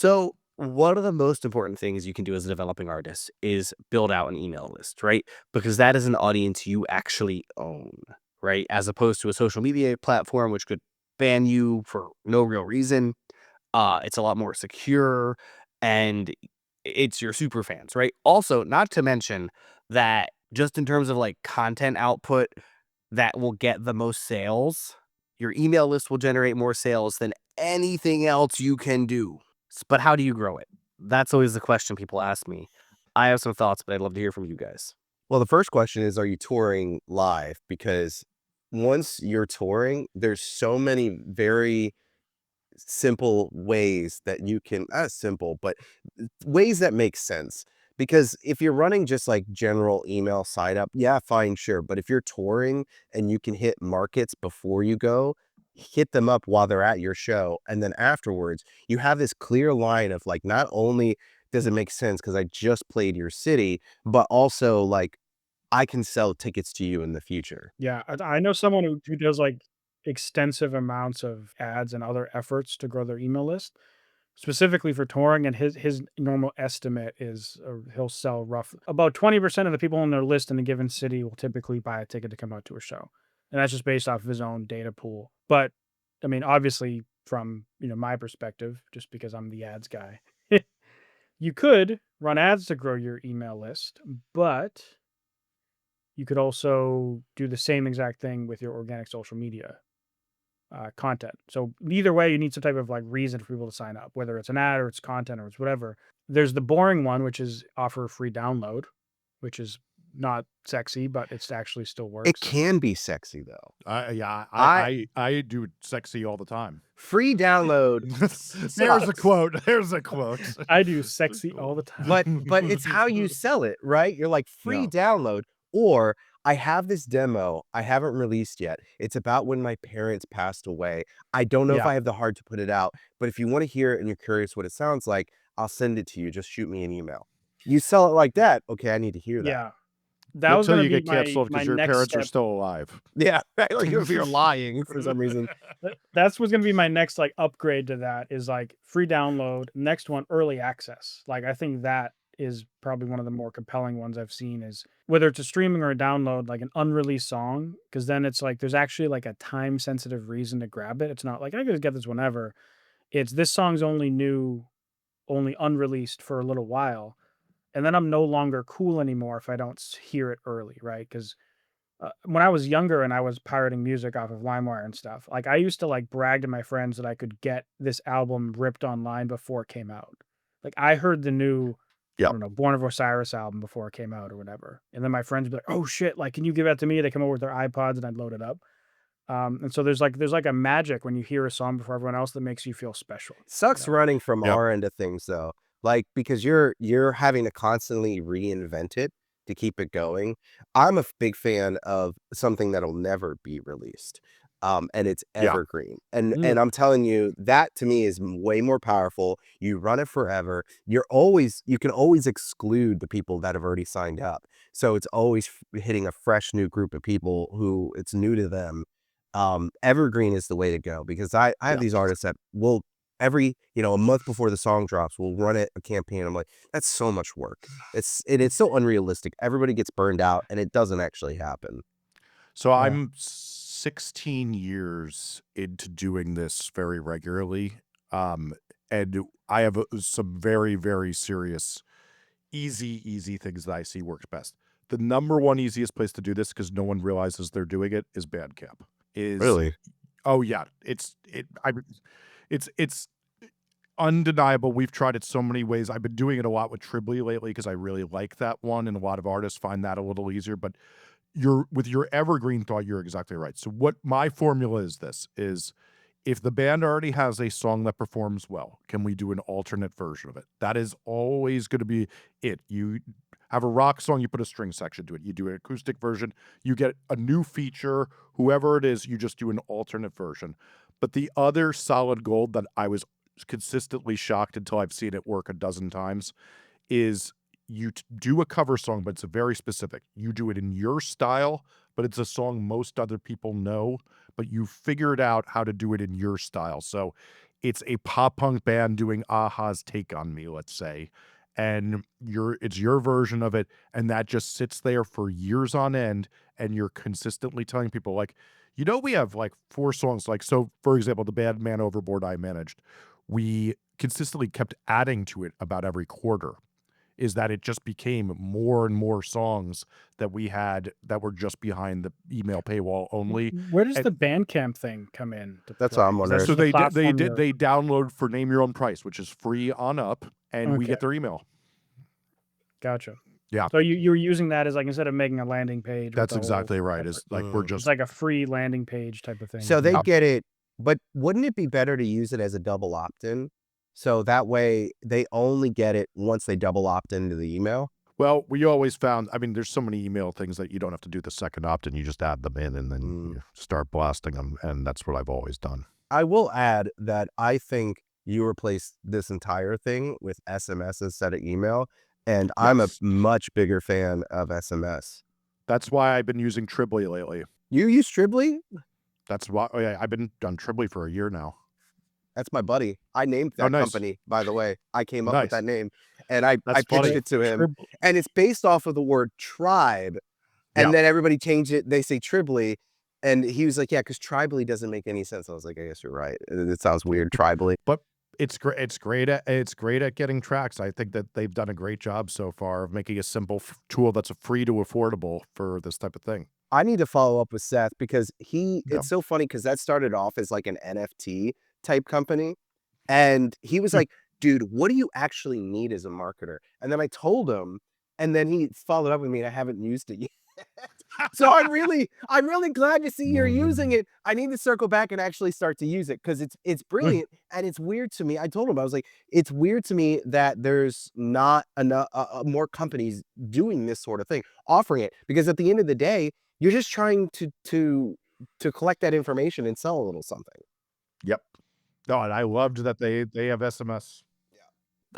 So, one of the most important things you can do as a developing artist is build out an email list, right? Because that is an audience you actually own, right? As opposed to a social media platform, which could ban you for no real reason. It's a lot more secure and it's your super fans, right? Also, not to mention that just in terms of like content output that will get the most sales, your email list will generate more sales than anything else you can do. But how do you grow it? That's always the question people ask me. I have some thoughts, but I'd love to hear from you guys. Well, the first question is, are you touring live? Because once you're touring, there's so many very simple ways that you can not simple, but ways that make sense. Because if you're running just like general email sign up, yeah, fine, sure. But if you're touring and you can hit markets before you go, hit them up while they're at your show. And then afterwards, you have this clear line of like, not only does it make sense because I just played your city, but also like I can sell tickets to you in the future. Yeah, I know someone who does, like, extensive amounts of ads and other efforts to grow their email list, specifically for touring, and his normal estimate is, he'll sell rough about 20% of the people on their list in a given city will typically buy a ticket to come out to a show, and that's just based off of his own data pool. But, I mean, obviously, from, my perspective, just because I'm the ads guy, you could run ads to grow your email list, but you could also do the same exact thing with your organic social media content. So either way, you need some type of like reason for people to sign up, whether it's an ad or it's content or it's whatever. There's the boring one, which is offer a free download, which is not sexy, but it's actually still It works. can be sexy though. Yeah, I I do sexy all the time. free download There's a sucks. quote. There's a quote. I do sexy all the time. But it's how you sell it, right? You're like, "Free Yeah. download," or, "I have this demo I haven't released yet. It's about when my parents passed away. I don't know if Yeah. I have the heart to put it out, but if you wanna hear it and you're curious what it sounds like, I'll send it to you. Just shoot me an email." You sell it like that, "Okay, I need to hear that." Yeah. That Wait was till gonna you be get my canceled my because your next parents are step. still alive. Yeah, right, like, if you're lying for some reason. That's what's gonna be my next, like, upgrade to that is, like, free download. Next one, early access. Like, I think that is probably one of the more compelling ones I've seen is whether it's a streaming or a download, like, an unreleased song, because then it's like there's actually, like, a time sensitive reason to grab it. It's not like, "I could just get this whenever." It's, "This song's only unreleased for a little while, and then I'm no longer cool anymore if I don't hear it early," right? Because when I was younger and I was pirating music off of LimeWire and stuff, like I used to like brag to my friends that I could get this album ripped online before it came out. Like I heard the new, I Yep. don't know, Born of Osiris album before it came out or whatever. And then my friends would be like, "Oh shit, like can you give that to me?" They come over with their iPods and I'd load it up. And so there's like a magic when you hear a song before everyone else that makes you feel special, you Sucks know? running from Yep. our end of things though, like, because you're having to constantly reinvent it to keep it going. I'm a big fan of something that'll never be released, and it's Yeah. evergreen, and Mm, I'm telling you, that to me is way more powerful. You run it forever. You can always exclude the people that have already signed up, so it's always hitting a fresh new group of people who it's new to them. Evergreen is the way to go because I have Yeah. these artists that will a month before the song drops, we'll run it a campaign. I'm like, "That's so much work." It's so unrealistic. Everybody gets burned out, and it doesn't actually happen. So yeah. I'm 16 years into doing this very regularly. Um, and I have some very, very serious, easy things that I see works best. The number one easiest place to do this because no one realizes they're doing it is Bandcamp. Is Really? Oh yeah, it's undeniable. We've tried it so many ways. I've been doing it a lot with Tribly lately because I really like that one, and a lot of artists find that a little easier. But with your evergreen thought, you're exactly right. So what my formula is this is if the band already has a song that performs well, can we do an alternate version of it? That is always going to be it. You have a rock song, you put a string section to it. You do an acoustic version, you get a new feature, whoever it is, you just do an alternate version. But the other solid gold that I was consistently shocked until I've seen it work a dozen times is do a cover song, but it's a very specific. You do it in your style, but it's a song most other people know, but you figured out how to do it in your style. So it's a pop punk band doing Aha's Take on Me, let's say, and it's your version of it, and that just sits there for years on end, and you're consistently telling people like, we have like 4 songs, like, so for example, the band Man Overboard I managed, we consistently kept adding to it about every quarter. Is that it just became more and more songs that we had that were just behind the email paywall only. Where does And the Bandcamp thing come in to That's what play? I'm 'Cause wondering. that's so just a they platform did you're they download for Name Your Own Price, which is free on up, and we okay, get their email. gotcha. Yeah, So you were using that as like instead of making a landing page with that's the whole exactly right. effort, Is like we're it's just like a free landing page type of thing So for they you. get it, but wouldn't it be better to use it as a double opt-in? So that way they only get it once they double opt into the email? well, we always found. I mean, there's so many email things that you don't have to do the second opt-in. You just add them in, and then Mm. you start blasting them, and that's what I've always done. I will add that I think you replace this entire thing with SMS instead of email, and I'm a Yes, much bigger fan of SMS. that's why I've been using Tribly lately. You use Tribly? That's why. Oh yeah, I've been on Tribly for a year now. That's my buddy. I named Oh, that nice, company, by the way. I came up with nice. that name, and I That's pitched funny. it to him, Trib- and it's based off of the word tribe. Yeah. And then everybody changed it. They say tribly. And he was like, yeah, because tribally doesn't make any sense. I was like, I guess you're right. It sounds weird, tribally. But it's great. It's great at getting tracks. I think that they've done a great job so far of making a simple tool that's free to affordable for this type of thing. I need to follow up with Seth because Yeah. it's so funny because that started off as like an NFT type company. And he was Hmm. like, dude, what do you actually need as a marketer? And then I told him, and then he followed up with me, and I haven't used it yet. So I'm really glad to see you're using it. I need to circle back and actually start to use it because it's brilliant and it's weird to me. I told him I was like, it's weird to me that there's not enough more companies doing this sort of thing, offering it because at the end of the day, you're just trying to collect that information and sell a little something. Yep. No, and I loved that they have SMS.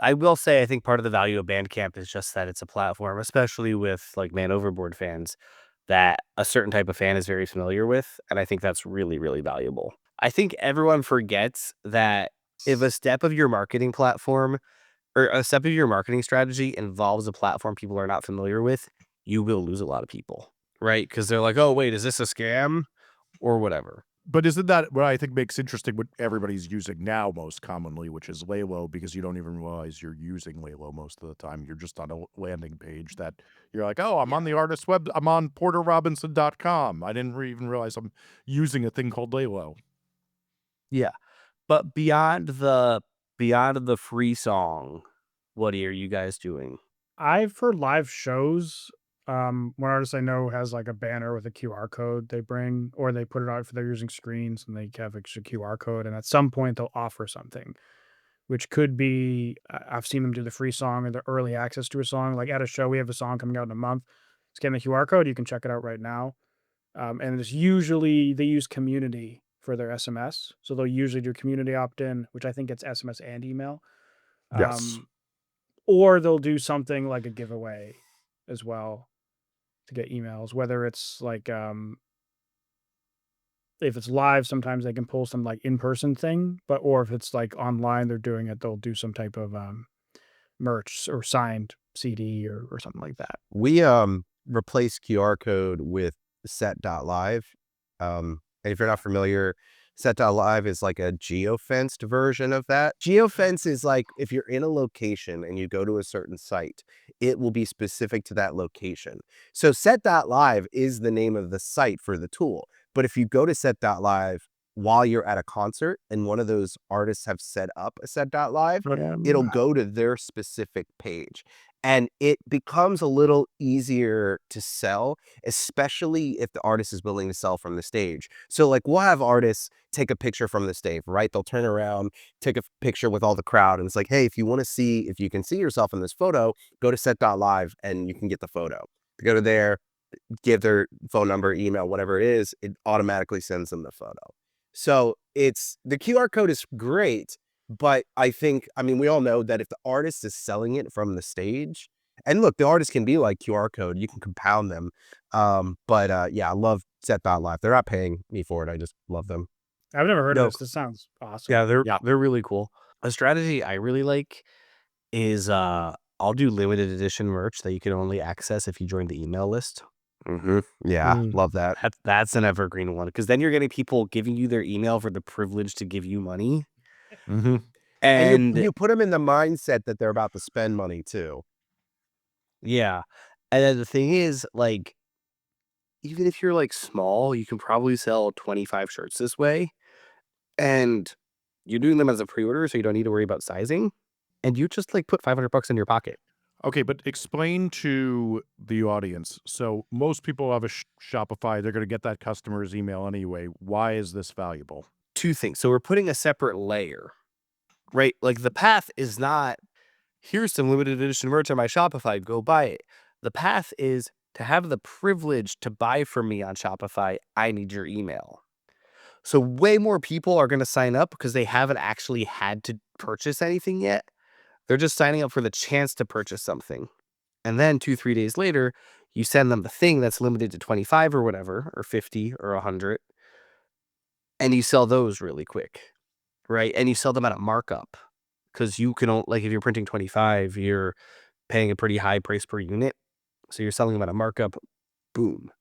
I will say I think part of the value of Bandcamp is just that it's a platform, especially with like Man Overboard fans, that a certain type of fan is very familiar with, and I think that's really, really valuable. I think everyone forgets that if a step of your marketing platform or a step of your marketing strategy involves a platform people are not familiar with, you will lose a lot of people, right? Because they're like, "Oh, wait, is this a scam?" or whatever. But isn't that what I think makes interesting what everybody's using now most commonly, which is Laylo, because you don't even realize you're using Laylo most of the time. You're just on a landing page that you're like, oh, I'm on the artist web. I'm on porterrobinson.com. I didn't even realize I'm using a thing called Laylo. Yeah. But beyond the free song, what are you guys doing? I've heard live shows. One artist I know has like a banner with a QR code they bring, or they put it out for they're using screens and they have a QR code, and at some point they'll offer something, which could be I've seen them do the free song or the early access to a song. Like at a show, we have a song coming out in a month. Scan the QR code, you can check it out right now. And it's usually they use community for their SMS, so they'll usually do community opt-in, which I think it's SMS and email. Yes. Or they'll do something like a giveaway as well to get emails, whether it's like if it's live, sometimes they can pull some like in-person thing, but or if it's like online, they're doing it, they'll do some type of merch or signed CD or something like that. We replaced QR code with set.live. And if you're not familiar, set.live is like a geo-fenced version of that. Geo-fence is like if you're in a location and you go to a certain site, it will be specific to that location. So set.live is the name of the site for the tool. But if you go to set.live while you're at a concert and one of those artists have set up a set.live, it'll go to their specific page. And it becomes a little easier to sell, especially if the artist is willing to sell from the stage. So like we'll have artists take a picture from the stage, right? They'll turn around, take a picture with all the crowd. And it's like, hey, if you want to see, if you can see yourself in this photo, go to set.live and you can get the photo. Go to there, give their phone number, email, whatever it is, it automatically sends them the photo. So it's the QR code is great, but I mean, we all know that if the artist is selling it from the stage, and look, the artist can be like QR code, you can compound them. Yeah, I love set.live. They're not paying me for it. I just love them. I've never heard of No. this. This sounds awesome. Yeah, Yeah. they're really cool. A strategy I really like is I'll do limited edition merch that you can only access if you join the email list. Yeah, Mm. love that. That's an evergreen one because then you're getting people giving you their email for the privilege to give you money. Mm-hmm. And you And you put them in the mindset that they're about to spend money too. yeah. And then the thing is, like, even if you're like small, you can probably sell 25 shirts this way. And you're doing them as a pre-order, so you don't need to worry about sizing. And you just like put $500 in your pocket. Okay, but explain to the audience. So most people have a Shopify. They're going to get that customer's email anyway. Why is this valuable? Two things. So we're putting a separate layer, right? Like the path is not, here's some limited edition merch on my Shopify, go buy it. The path is to have the privilege to buy from me on Shopify, I need your email. So way more people are going to sign up because they haven't actually had to purchase anything yet. They're just signing up for the chance to purchase something. And then 2-3 days later, you send them the thing that's limited to 25 or whatever, or 50 or 100, and you sell those really quick, right? And you sell them at a markup because you can only, like if you're printing 25, you're paying a pretty high price per unit. So you're selling them at a markup, boom.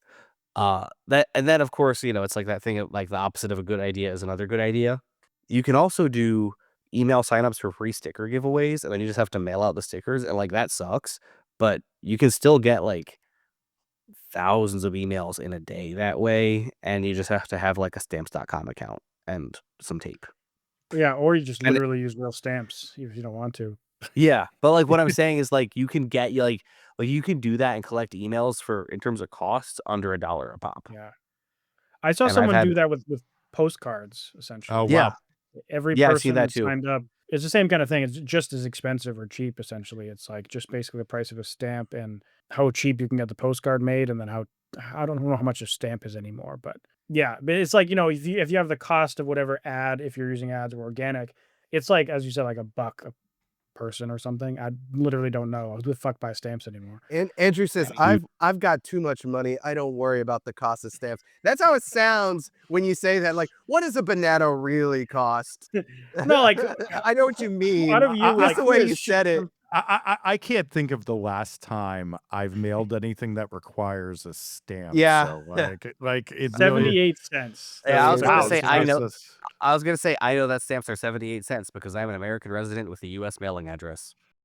That and then of course, it's like that thing of like the opposite of a good idea is another good idea. You can also do email signups for free sticker giveaways, and then you just have to mail out the stickers, and like that sucks. But you can still get like thousands of emails in a day that way, and you just have to have like a stamps.com account and some tape. Yeah, or you just And literally use real stamps if you don't want to. yeah, but like what I'm saying is like you can get like you can do that and collect emails for in terms of costs under $1 a pop. Yeah. I saw And I've someone do had that with postcards, Oh, essentially. yeah, wow. Every yeah, I've seen person that that too. signed up, it's the same kind of thing. It's just as expensive or cheap, essentially. It's like just basically the price of a stamp and how cheap you can get the postcard made, and then how I don't know how much a stamp is anymore, but yeah, but it's like, if you have the cost of whatever ad, if you're using ads or organic, it's like, as you said, like a buck a person or something. I literally don't know. Who the fuck buys stamps anymore? And Andrew says, Mm. I've got too much money. I don't worry about the cost of stamps. That's how it sounds when you say that. Like, what does a banana really cost? No, like, I know what you who out mean. of you, Just like, the who way has you said it. I can't think of the last time I've mailed anything that requires a stamp. Yeah. So like it really 78 cents. Yeah, That's I what was they're gonna wow. say posting I it. know. Jesus. I was gonna say I know that stamps are 78 cents because I'm an American resident with a U.S. mailing address.